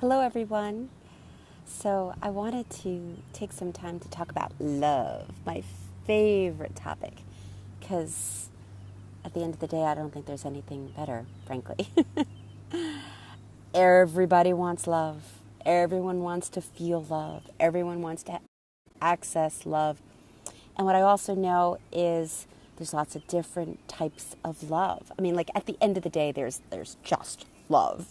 Hello, everyone. So, I wanted to take some time to talk about love, my favorite topic, because at the end of the day, I don't think there's anything better, frankly. Everybody wants love. Everyone wants to feel love. Everyone wants to access love. And what I also know is there's lots of different types of love. I mean, like at the end of the day, there's just love,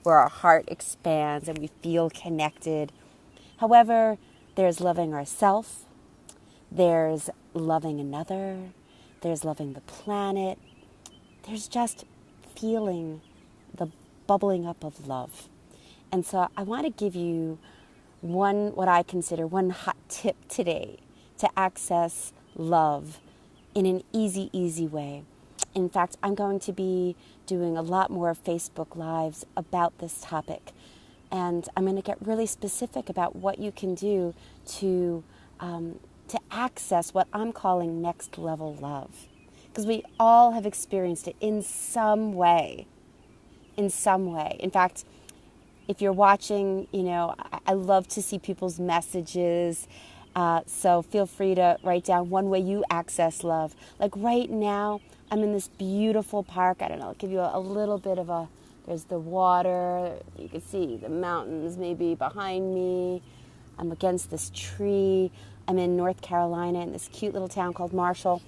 where our heart expands and we feel connected. However, there's loving ourselves, there's loving another, there's loving the planet, there's just feeling the bubbling up of love. And so I want to give you what I consider one hot tip today to access love in an easy way. In fact, I'm going to be doing a lot more Facebook Lives about this topic. And I'm going to get really specific about what you can do to access what I'm calling next level love. Because we all have experienced it in some way. In fact, if you're watching, I love to see people's messages. So feel free to write down one way you access love. Like right now, I'm in this beautiful park. I don't know, I'll give you a little bit of there's the water. You can see the mountains maybe behind me. I'm against this tree. I'm in North Carolina in this cute little town called Marshall.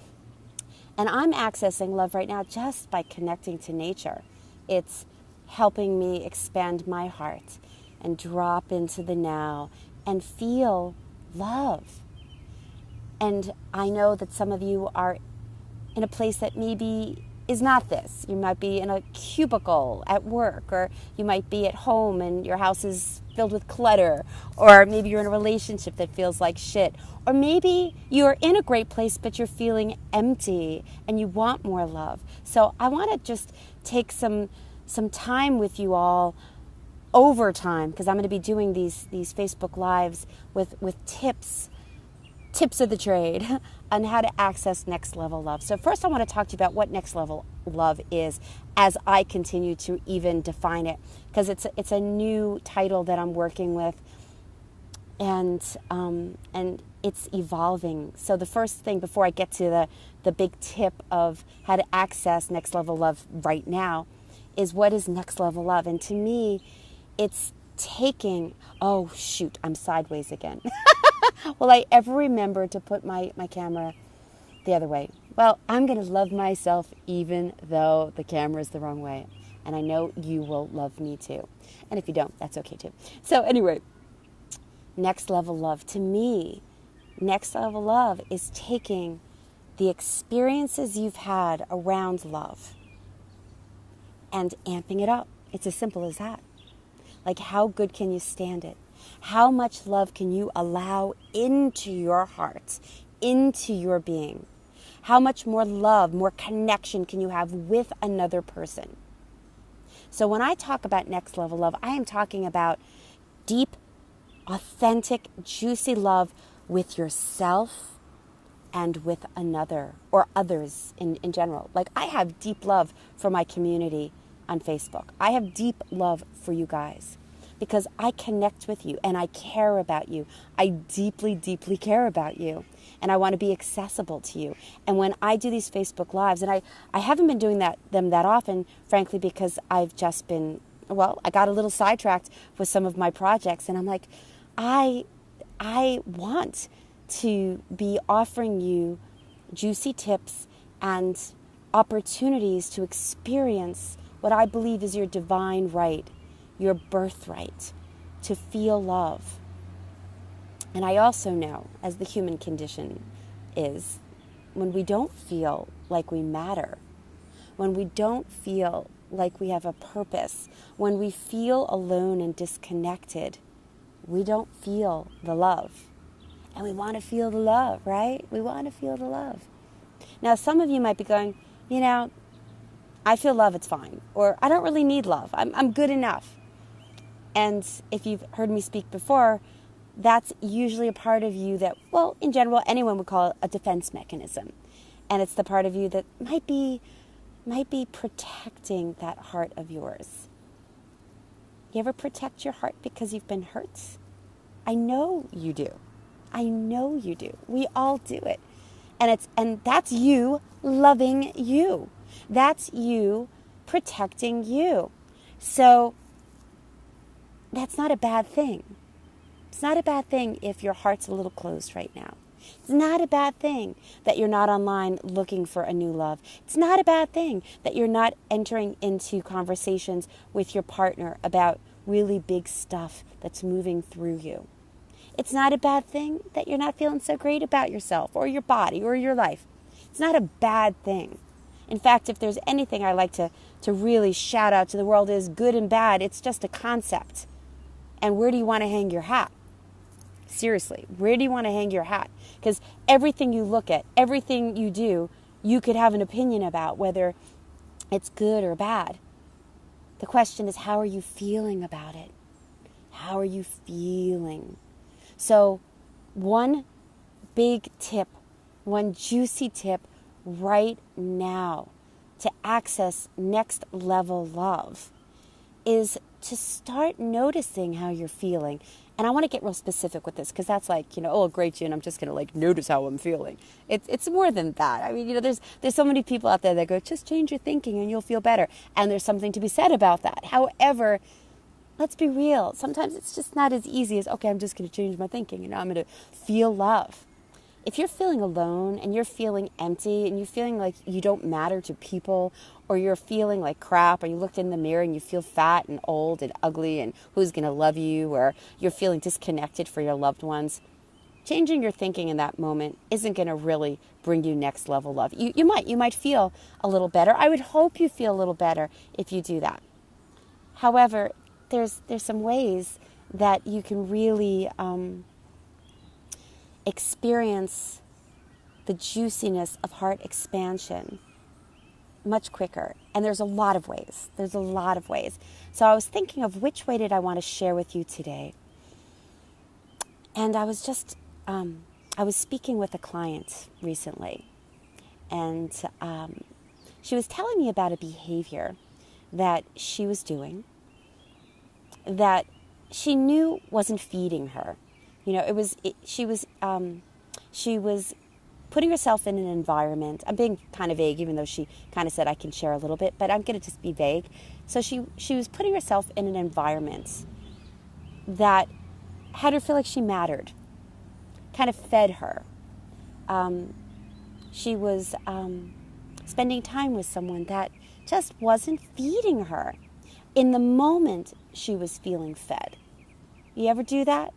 And I'm accessing love right now just by connecting to nature. It's helping me expand my heart and drop into the now and feel love. And I know that some of you are in a place that maybe is not this. You might be in a cubicle at work, or you might be at home and your house is filled with clutter, or maybe you're in a relationship that feels like shit, or maybe you're in a great place but you're feeling empty and you want more love. So I want to just take some time with you all over time, because I'm going to be doing these Facebook Lives with tips of the trade on how to access next level love. So first I want to talk to you about what next level love is as I continue to even define it, because it's a new title that I'm working with, and it's evolving. So the first thing before I get to the big tip of how to access next level love right now is, what is next level love? And to me, it's taking, oh shoot, I'm sideways again. Will I ever remember to put my camera the other way? Well, I'm going to love myself even though the camera is the wrong way. And I know you will love me too. And if you don't, that's okay too. So anyway, next level love. To me, next level love is taking the experiences you've had around love and amping it up. It's as simple as that. Like, how good can you stand it? How much love can you allow into your heart, into your being? How much more love, more connection can you have with another person? So when I talk about next level love, I am talking about deep, authentic, juicy love with yourself and with another, or others in general. Like, I have deep love for my community on Facebook. I have deep love for you guys, because I connect with you and I care about you. I deeply care about you, and I want to be accessible to you. And when I do these Facebook Lives, and I haven't been doing them that often, frankly, because I've just been, I got a little sidetracked with some of my projects, and I'm like, I want to be offering you juicy tips and opportunities to experience what I believe is your divine right, your birthright, to feel love. And I also know, as the human condition is, when we don't feel like we matter, when we don't feel like we have a purpose, when we feel alone and disconnected, we don't feel the love. And we want to feel the love, right? We want to feel the love. Now, some of you might be going, I feel love, it's fine. Or I don't really need love. I'm good enough. And if you've heard me speak before, that's usually a part of you that, in general, anyone would call it a defense mechanism. And it's the part of you that might be protecting that heart of yours. You ever protect your heart because you've been hurt? I know you do. I know you do. We all do it. And that's you loving you. That's you protecting you. So that's not a bad thing. It's not a bad thing if your heart's a little closed right now. It's not a bad thing that you're not online looking for a new love. It's not a bad thing that you're not entering into conversations with your partner about really big stuff that's moving through you. It's not a bad thing that you're not feeling so great about yourself or your body or your life. It's not a bad thing. In fact, if there's anything I like to really shout out to the world is good and bad, it's just a concept. And where do you want to hang your hat? Seriously, where do you want to hang your hat? Because everything you look at, everything you do, you could have an opinion about whether it's good or bad. The question is, how are you feeling about it? How are you feeling? So one big tip, one juicy tip right now to access next level love is to start noticing how you're feeling. And I want to get real specific with this because that's like, oh, great, June, I'm just going to notice how I'm feeling. It's more than that. I mean, there's so many people out there that go, just change your thinking and you'll feel better. And there's something to be said about that. However, let's be real. Sometimes it's just not as easy as, okay, I'm just going to change my thinking and I'm going to feel love. If you're feeling alone and you're feeling empty and you're feeling like you don't matter to people, or you're feeling like crap, or you looked in the mirror and you feel fat and old and ugly and who's going to love you, or you're feeling disconnected for your loved ones, changing your thinking in that moment isn't going to really bring you next level love. You might feel a little better. I would hope you feel a little better if you do that. However, there's some ways that you can really experience the juiciness of heart expansion much quicker. And there's a lot of ways. So I was thinking of which way did I want to share with you today. And I was just, I was speaking with a client recently. And she was telling me about a behavior that she was doing that she knew wasn't feeding her. She was putting herself in an environment. I'm being kind of vague, even though she kind of said I can share a little bit, but I'm going to just be vague. So she was putting herself in an environment that had her feel like she mattered, kind of fed her. She was spending time with someone that just wasn't feeding her. In the moment, she was feeling fed. You ever do that?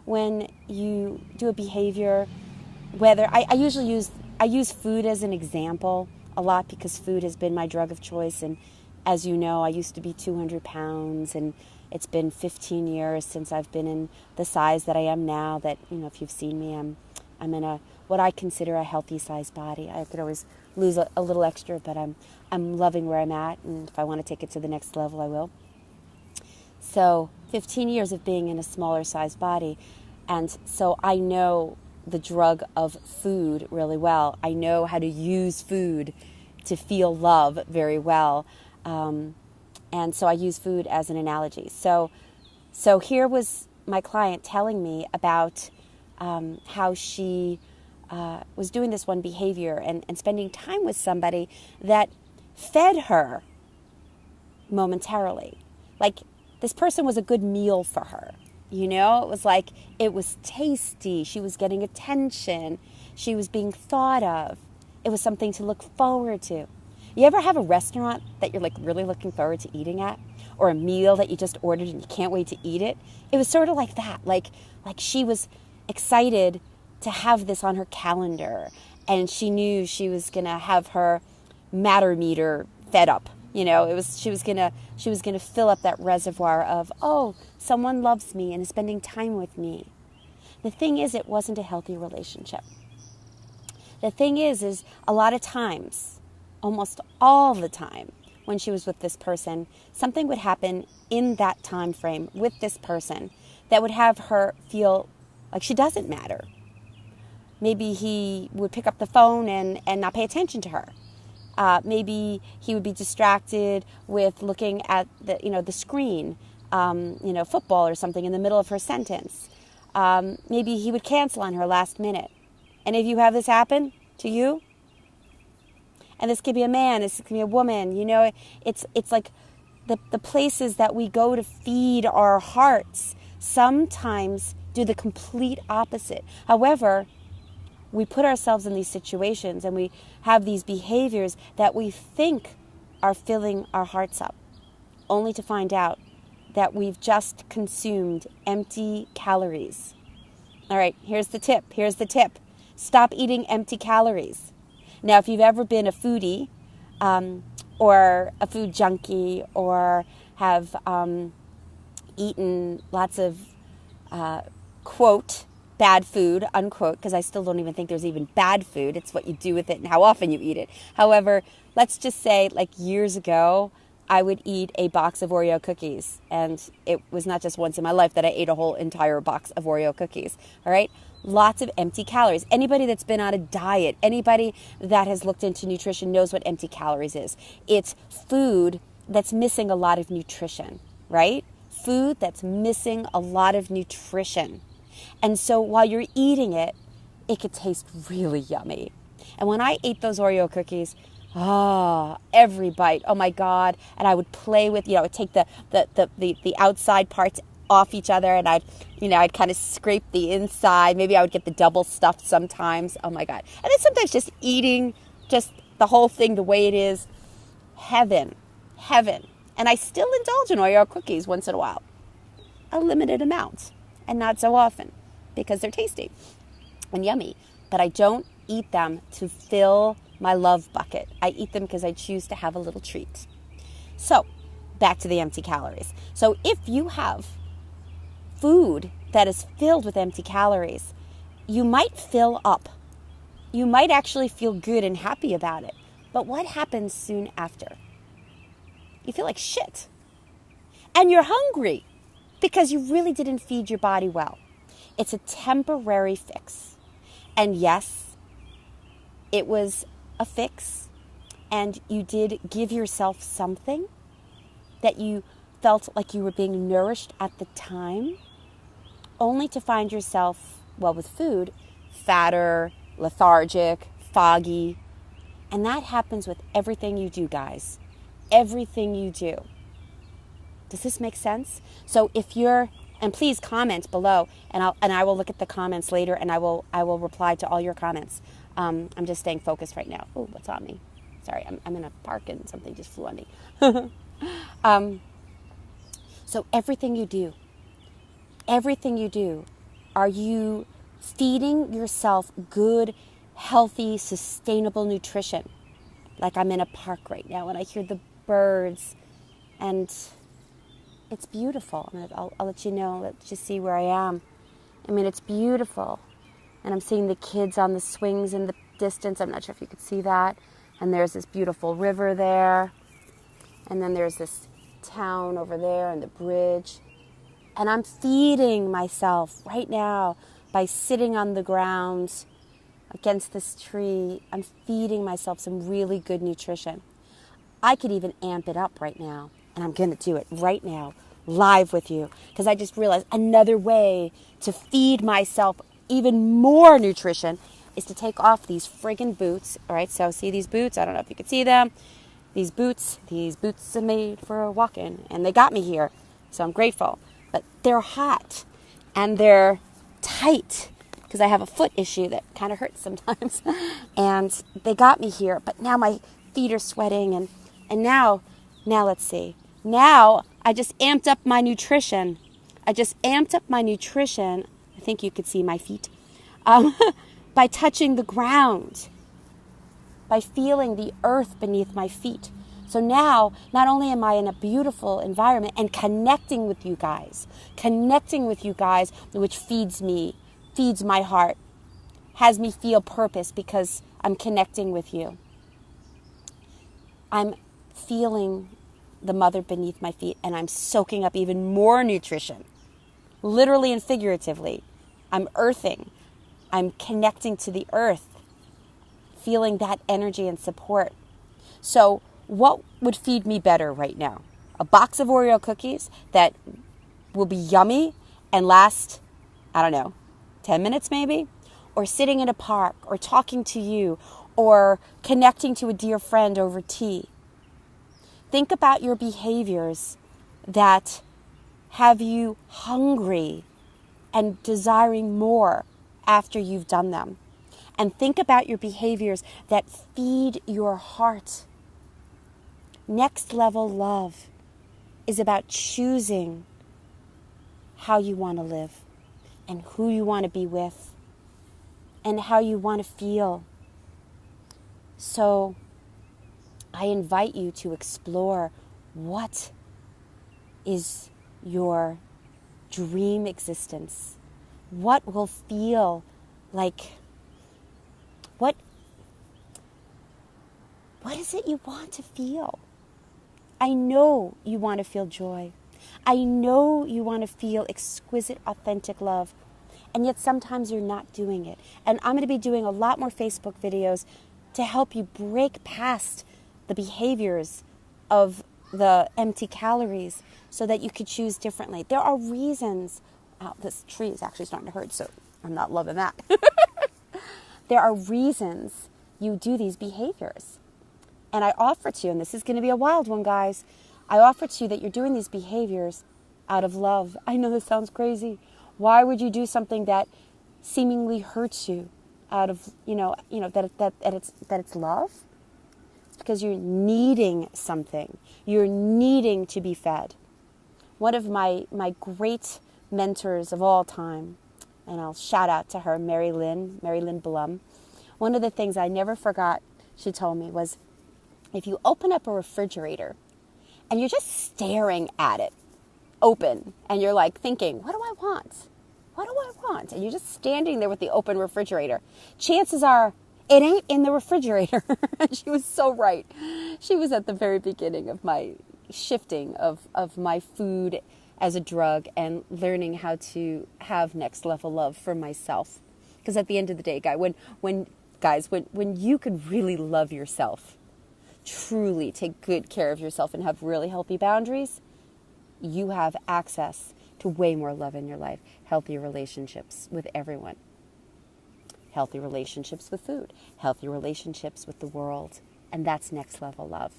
When you do a behavior, whether I use food as an example a lot because food has been my drug of choice. And as you know, I used to be 200 pounds and it's been 15 years since I've been in the size that I am now. That, if you've seen me, I'm in what I consider a healthy size body. I could always lose a little extra, but I'm loving where I'm at. And if I want to take it to the next level, I will. So 15 years of being in a smaller size body. And so I know the drug of food really well. I know how to use food to feel love very well. And so I use food as an analogy. So here was my client telling me about how she was doing this one behavior and spending time with somebody that fed her momentarily. Like, this person was a good meal for her. It was like, it was tasty. She was getting attention. She was being thought of. It was something to look forward to. You ever have a restaurant that you're really looking forward to eating at? Or a meal that you just ordered and you can't wait to eat it? It was sort of like that. Like she was excited to have this on her calendar. And she knew she was going to have her matter meter fed up. She was gonna fill up that reservoir of, oh, someone loves me and is spending time with me. The thing is, it wasn't a healthy relationship. The thing is a lot of times, almost all the time, when she was with this person, something would happen in that time frame with this person that would have her feel like she doesn't matter. Maybe he would pick up the phone and not pay attention to her. Maybe he would be distracted with looking at the screen football or something in the middle of her sentence. Maybe he would cancel on her last minute. And if you have this happen to you, and this could be a man, this could be a woman, it's like the places that we go to feed our hearts sometimes do the complete opposite. However, we put ourselves in these situations and we have these behaviors that we think are filling our hearts up, only to find out that we've just consumed empty calories. All right, here's the tip. Stop eating empty calories. Now, if you've ever been a foodie or a food junkie or have eaten lots of, quote, bad food, unquote, because I still don't even think there's even bad food. It's what you do with it and how often you eat it. However, let's just say like years ago, I would eat a box of Oreo cookies. And it was not just once in my life that I ate a whole entire box of Oreo cookies. All right? Lots of empty calories. Anybody that's been on a diet, anybody that has looked into nutrition knows what empty calories is. It's food that's missing a lot of nutrition, right? Food that's missing a lot of nutrition. And so while you're eating it, it could taste really yummy. And when I ate those Oreo cookies, every bite, oh my God. And I would play with, I would take the outside parts off each other and I'd kind of scrape the inside. Maybe I would get the double stuffed sometimes. Oh my God. And then sometimes just eating just the whole thing the way it is. Heaven. And I still indulge in Oreo cookies once in a while. A limited amount. And not so often because they're tasty and yummy. But I don't eat them to fill my love bucket. I eat them because I choose to have a little treat. So, back to the empty calories. So if you have food that is filled with empty calories, you might fill up. You might actually feel good and happy about it. But what happens soon after? You feel like shit. And you're hungry because you really didn't feed your body well. It's a temporary fix. And yes, it was a fix. And you did give yourself something that you felt like you were being nourished at the time, only to find yourself, with food, fatter, lethargic, foggy. And that happens with everything you do, guys. Everything you do. Does this make sense? So and please comment below, and I will look at the comments later, and I will reply to all your comments. I'm just staying focused right now. Oh, what's on me? Sorry, I'm in a park and something just flew on me. So everything you do, are you feeding yourself good, healthy, sustainable nutrition? Like I'm in a park right now and I hear the birds and it's beautiful. I'll let you know, let's just see where I am. I mean, it's beautiful. And I'm seeing the kids on the swings in the distance. I'm not sure if you could see that. And there's this beautiful river there. And then there's this town over there and the bridge. And I'm feeding myself right now by sitting on the ground against this tree. I'm feeding myself some really good nutrition. I could even amp it up right now. And I'm going to do it right now, live with you. Because I just realized another way to feed myself even more nutrition is to take off these friggin' boots. All right, so see these boots? I don't know if you can see them. These boots are made for walking. And they got me here, so I'm grateful. But they're hot and they're tight because I have a foot issue that kind of hurts sometimes. And they got me here, but now my feet are sweating. And now let's see. Now I just amped up my nutrition. I think you could see my feet. By touching the ground. By feeling the earth beneath my feet. So now, not only am I in a beautiful environment and connecting with you guys, which feeds me, feeds my heart, has me feel purpose because I'm connecting with you. I'm feeling the mother beneath my feet and I'm soaking up even more nutrition, literally and figuratively. I'm earthing. I'm connecting to the earth, feeling that energy and support. So what would feed me better right now? a box of Oreo cookies that will be yummy and last, I don't know, 10 minutes maybe, or sitting in a park, or talking to you, or connecting to a dear friend over tea. Think about your behaviors that have you hungry and desiring more after you've done them. And think about your behaviors that feed your heart. Next level love is about choosing how you want to live and who you want to be with and how you want to feel. So I invite you to explore what is your dream existence. What will feel like, what is it you want to feel? I know you want to feel joy. I know you want to feel exquisite, authentic love. And yet sometimes you're not doing it. And I'm going to be doing a lot more Facebook videos to help you break past the behaviors of the empty calories so that you could choose differently. There are reasons. Oh, this tree is actually starting to hurt, so I'm not loving that. There are reasons you do these behaviors. And I offer to you, and this is going to be a wild one, guys, I offer to you that you're doing these behaviors out of love. I know this sounds crazy. Why would you do something that seemingly hurts you out of, that it's love? It's because you're needing something. You're needing to be fed. One of my great mentors of all time, and I'll shout out to her, Mary Lynn Blum. One of the things I never forgot she told me was, if you open up a refrigerator and you're just staring at it open and you're like thinking, what do I want? What do I want? And you're just standing there with the open refrigerator. Chances are it ain't in the refrigerator. She was so right. She was at the very beginning of my shifting of my food as a drug and learning how to have next level love for myself. Because at the end of the day, when you could really love yourself, truly take good care of yourself and have really healthy boundaries, you have access to way more love in your life. Healthy relationships with everyone. Healthy relationships with food. Healthy relationships with the world. And that's next level love.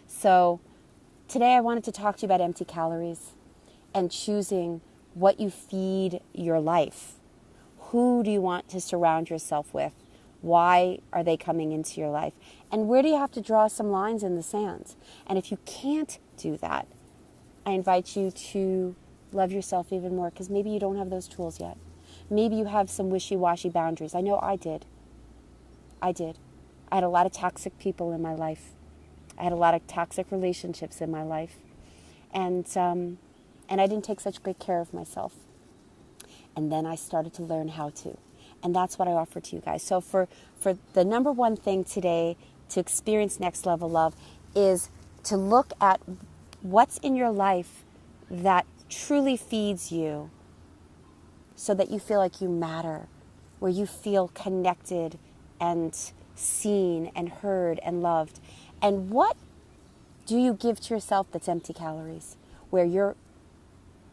So today I wanted to talk to you about empty calories and choosing what you feed your life. Who do you want to surround yourself with? Why are they coming into your life? And where do you have to draw some lines in the sand? And if you can't do that, I invite you to love yourself even more, because maybe you don't have those tools yet. Maybe you have some wishy-washy boundaries. I know I did. I had a lot of toxic people in my life. I had a lot of toxic relationships in my life. And I didn't take such great care of myself. And then I started to learn how to. And that's what I offer to you guys. So for the number one thing today to experience next level love is to look at what's in your life that truly feeds you so that you feel like you matter, where you feel connected and seen and heard and loved. And what do you give to yourself that's empty calories, where you're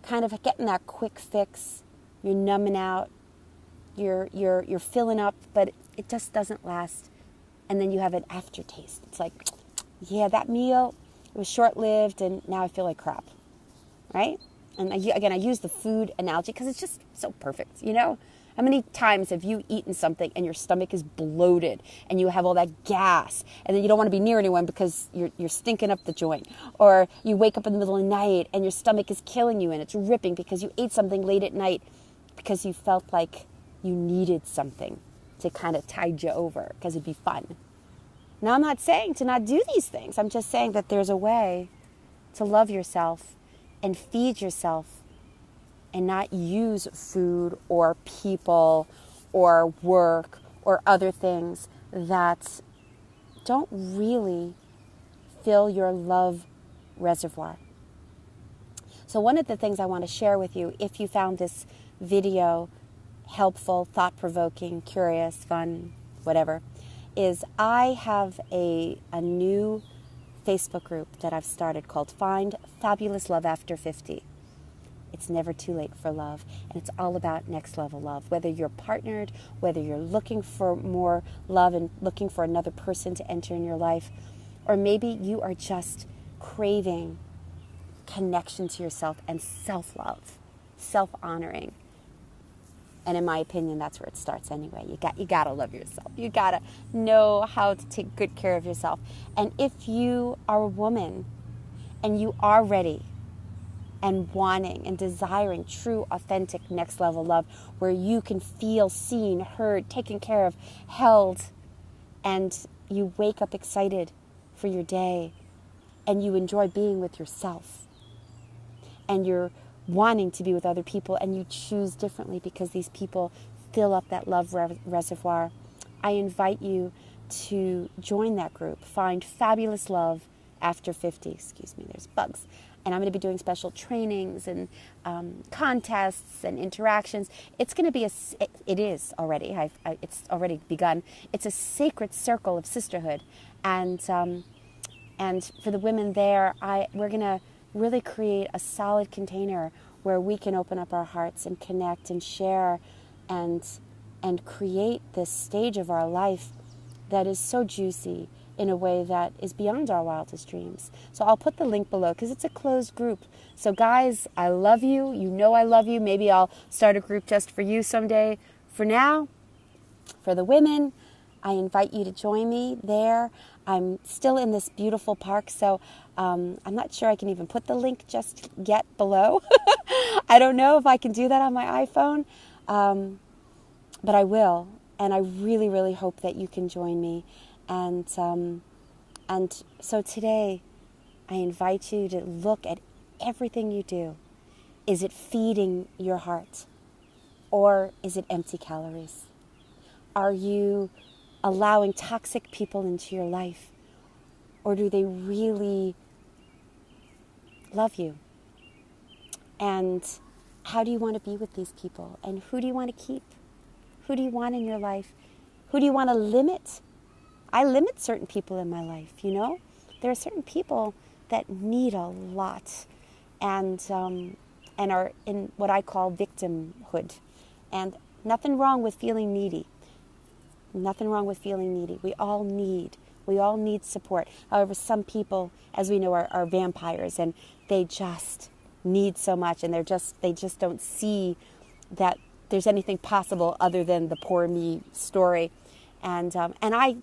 kind of getting that quick fix, you're numbing out, you're filling up, but it just doesn't last. And then you have an aftertaste. It's like, yeah, that meal, it was short-lived, and now I feel like crap, right? And I use the food analogy because it's just so perfect, you know? How many times have you eaten something and your stomach is bloated and you have all that gas, and then you don't want to be near anyone because you're stinking up the joint? Or you wake up in the middle of the night and your stomach is killing you and it's ripping because you ate something late at night because you felt like you needed something to kind of tide you over because it'd be fun. Now, I'm not saying to not do these things. I'm just saying that there's a way to love yourself and feed yourself and not use food or people or work or other things that don't really fill your love reservoir. So one of the things I want to share with you, if you found this video helpful, thought-provoking, curious, fun, whatever, is I have a new Facebook group that I've started called Find Fabulous Love After 50. It's never too late for love, and it's all about next level love. Whether you're partnered, whether you're looking for more love and looking for another person to enter in your life, or maybe you are just craving connection to yourself and self-love, self-honoring. And in my opinion, that's where it starts anyway. You got to love yourself. You got to know how to take good care of yourself. And if you are a woman and you are ready and wanting and desiring true, authentic, next level love where you can feel seen, heard, taken care of, held, and you wake up excited for your day and you enjoy being with yourself and you're wanting to be with other people and you choose differently because these people fill up that love reservoir, I invite you to join that group. Find Fabulous Love After 50. Excuse me, there's bugs. And I'm going to be doing special trainings and contests and interactions. It's going to be it is already. It's already begun. It's a sacred circle of sisterhood, and for the women there, we're going to really create a solid container where we can open up our hearts and connect and share, and create this stage of our life that is so juicy in a way that is beyond our wildest dreams. So I'll put the link below because it's a closed group. So guys, I love you. You know I love you. Maybe I'll start a group just for you someday. For now, for the women, I invite you to join me there. I'm still in this beautiful park, so I'm not sure I can even put the link just yet below. I don't know if I can do that on my iPhone, but I will. And I really, really hope that you can join me. And so today, I invite you to look at everything you do. Is it feeding your heart? Or is it empty calories? Are you allowing toxic people into your life? Or do they really love you? And how do you want to be with these people? And who do you want to keep? Who do you want in your life? Who do you want to limit? I limit certain people in my life, you know? There are certain people that need a lot and are in what I call victimhood. And nothing wrong with feeling needy. Nothing wrong with feeling needy. We all need support. However, some people, as we know, are vampires and they just need so much and they just don't see that there's anything possible other than the poor me story. And I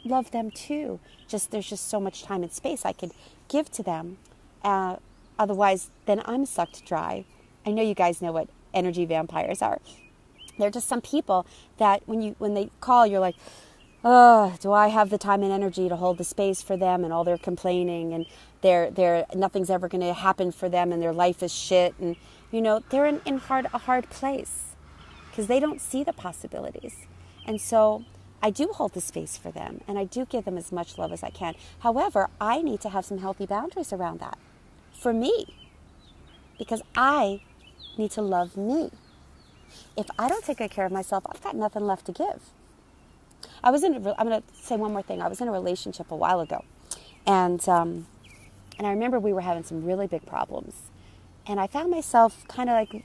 love them too. There's just so much time and space I could give to them. Otherwise, then I'm sucked dry. I know you guys know what energy vampires are. They're just some people that when they call, you're like, oh, do I have the time and energy to hold the space for them and all their complaining and they're nothing's ever going to happen for them and their life is shit and they're in a hard place because they don't see the possibilities. And so I do hold the space for them, and I do give them as much love as I can. However, I need to have some healthy boundaries around that for me, because I need to love me. If I don't take good care of myself, I've got nothing left to give. I'm going to say one more thing. I was in a relationship a while ago, and I remember we were having some really big problems, and I found myself kind of like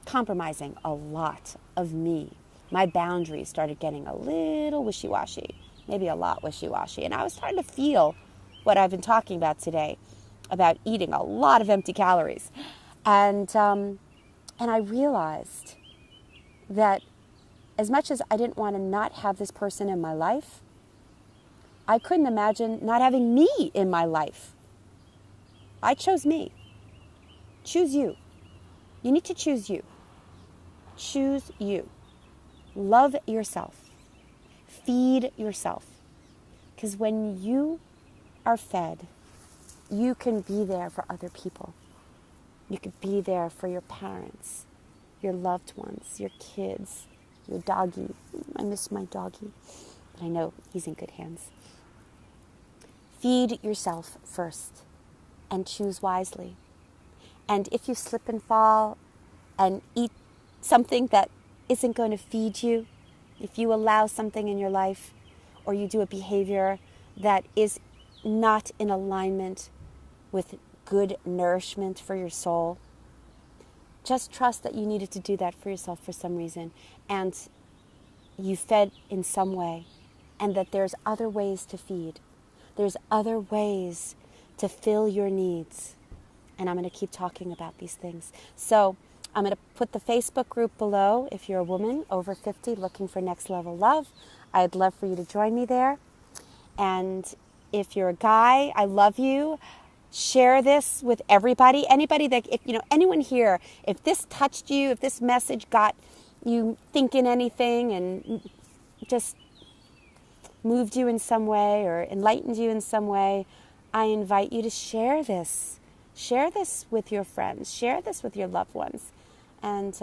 compromising a lot of me. My boundaries started getting a little wishy-washy, maybe a lot wishy-washy. And I was starting to feel what I've been talking about today, about eating a lot of empty calories. And I realized that as much as I didn't want to not have this person in my life, I couldn't imagine not having me in my life. I chose me. Choose you. You need to choose you. Choose you. Love yourself. Feed yourself. Because when you are fed, you can be there for other people. You could be there for your parents, your loved ones, your kids, your doggy. I miss my doggy, but I know he's in good hands. Feed yourself first and choose wisely. And if you slip and fall and eat something that isn't going to feed you, if you allow something in your life or you do a behavior that is not in alignment with good nourishment for your soul, just trust that you needed to do that for yourself for some reason, and you fed in some way, and that there's other ways to feed. There's other ways to fill your needs. And I'm going to keep talking about these things. So I'm going to put the Facebook group below. If you're a woman over 50 looking for next level love, I'd love for you to join me there. And if you're a guy, I love you. Share this with everybody. Anybody that, if anyone here, if this touched you, if this message got you thinking anything and just moved you in some way or enlightened you in some way, I invite you to share this. Share this with your friends. Share this with your loved ones. And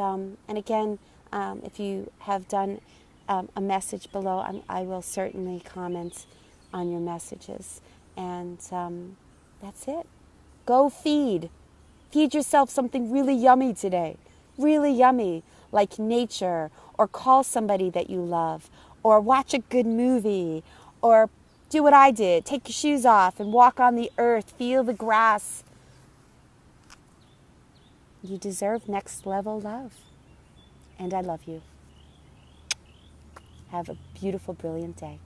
again, if you have done a message below, I will certainly comment on your messages. And that's it. Go feed. Feed yourself something really yummy today. Really yummy, like nature, or call somebody that you love, or watch a good movie, or do what I did. Take your shoes off and walk on the earth. Feel the grass. You deserve next level love. And I love you. Have a beautiful, brilliant day.